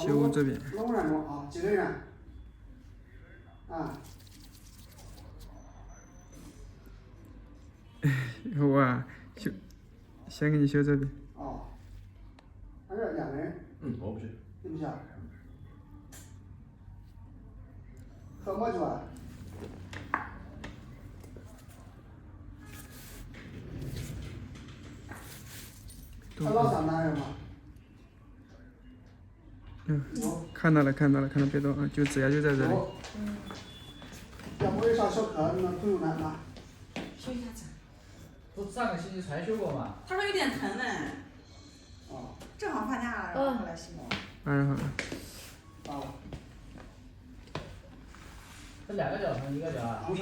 修这边。龙人中啊，几个人？啊。我修，先给你修这边。哦。还是两个人？我不去。你不去啊？喝么酒啊？他老三男人吗？看到了，别动啊，就指甲就在这里。要不有啥小磕，那朋友呢？修一下子。不是上个星期才修过吗？他说有点疼呢。哦。正好放假了，然后过来洗澡。好了。啊。这两个脚疼，一个脚啊？就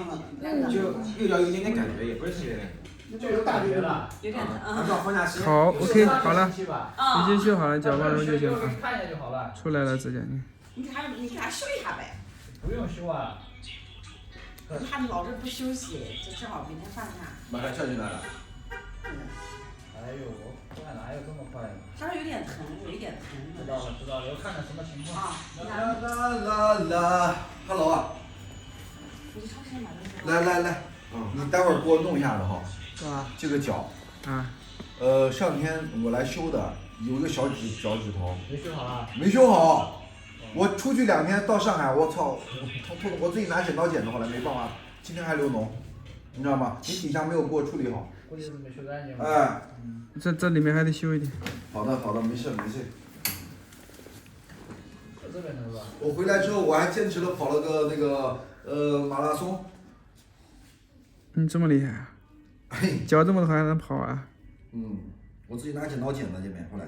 右脚有点点感觉，也不是特别那个。就有感觉了，有点疼。好 ，OK， 好了，已经修好了，脚放上就行了啊。看一下就好了。出来了，指甲你。你给他修一下呗。不用修啊。他老是不休息，就正好明天放假。马上下去来了。哎呦，我看哪有这么快的？他说有点疼，有一点疼。知道了，要看看什么情况。啦 ，Hello 啊。我去超市买东西。来，你待会儿给我弄一下子哈。这个脚。上天我来修的，有一个小脚趾头。没修好啊？没修好。我出去2天到上海，我操，痛的我自己拿剪刀剪的，后来没办法，今天还流脓，你知道吗？你底下没有给我处理好。估计是没修干净。哎。这里面还得修一点。好的，没事。这边的是吧？我回来之后我还坚持了跑了个那个马拉松。你这么厉害啊？脚这么疼还能跑啊？我自己拿剪刀剪的这边，后来。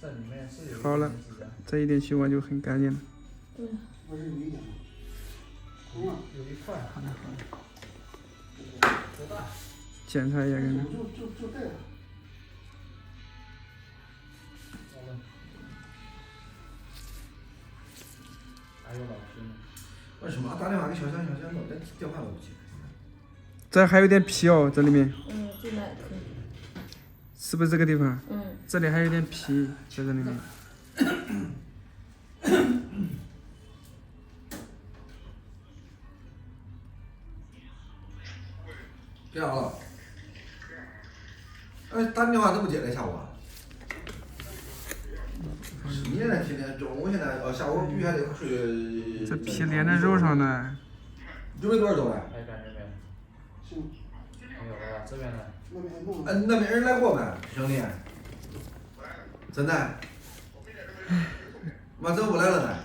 这里面是有。好了，这一点修完就很干净了。不是有一点吗？有一块。好的。多大？检查一下看看。就这个。还有老师呢。为什么打电话给小香，连电话都不接？这还有点皮哦，这里面。就那。是不是这个地方？这里还有点皮在这里面。这样了。打电话怎么接的下午啊？你现在天天中午现在下午必须还得睡。这皮连在肉上呢。准备多少周了？还有感觉没有？行。没有了吧？这边呢？那边人来过没，兄弟？真的？妈怎么不来了呢？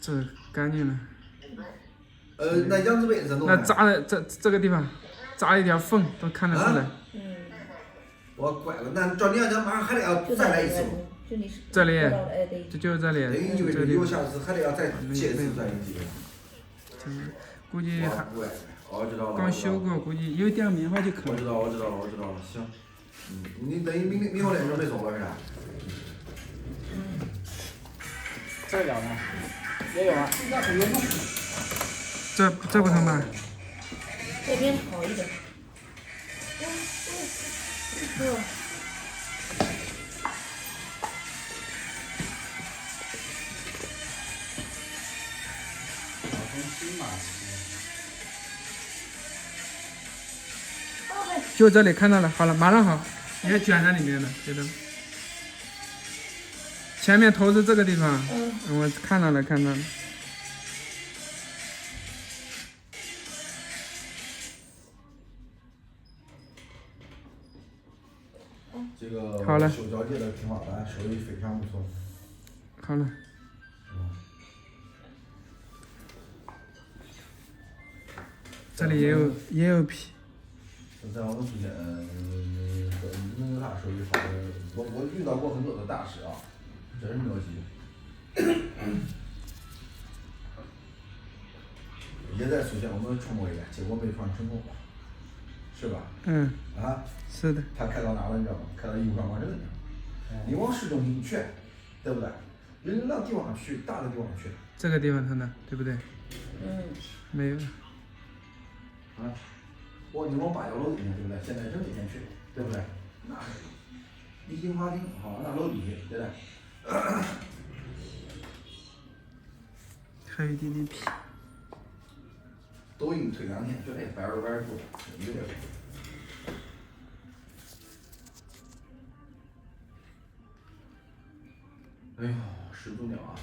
这干净了。那杨子贝怎么弄？那扎的这个地方，扎一条缝都看得出来。我怪了，那照你要讲，马上还得要再来一次。这里，就是这里。等于意味着以后下次还得要再接一次钻营机。估计还。知道了。刚修过，估计有点棉花就可以。我知道了，行。你等于明后天准备走了是吧？这脚呢？也有啊。这不疼吧？这边好一点。就这里看到了，好了，马上好，也卷在里面了，觉得。前面头是这个地方，我看到了。这个好了。手脚界的天花板手艺非常不错。好了。这里也有皮。在我们之间，能有啥手艺好的？我遇到过很多的大师啊，真是没有几。也在苏县我们冲过一个，结果没穿成功，是吧？是的。他开到哪了你知道吗？开到义乌观光镇去。你往市中心去，对不对？人那地方去，大的地方去。这个地方疼的，对不对？没有。你往8角楼那边对不对？现在正那边去，对不对？那离金华町好，那老弟，对的。还有一点点皮。抖音推2天，觉得摆着摆着做，有点。哎呦，始祖鸟啊！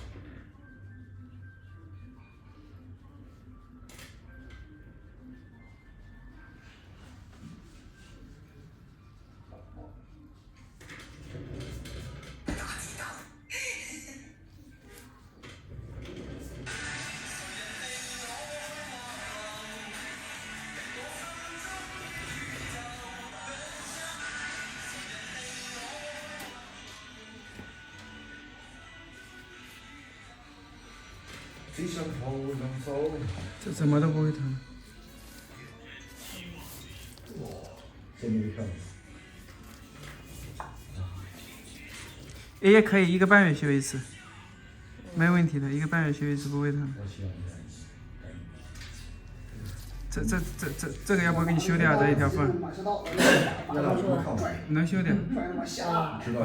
最想跑能走。这怎么都不会疼。这没票。也可以1个半月修一次，没问题的，1个半月修一次不会疼。这个要不要给你修掉这一条缝？马上到了，那怎么看？能修掉。拽他妈下。知道。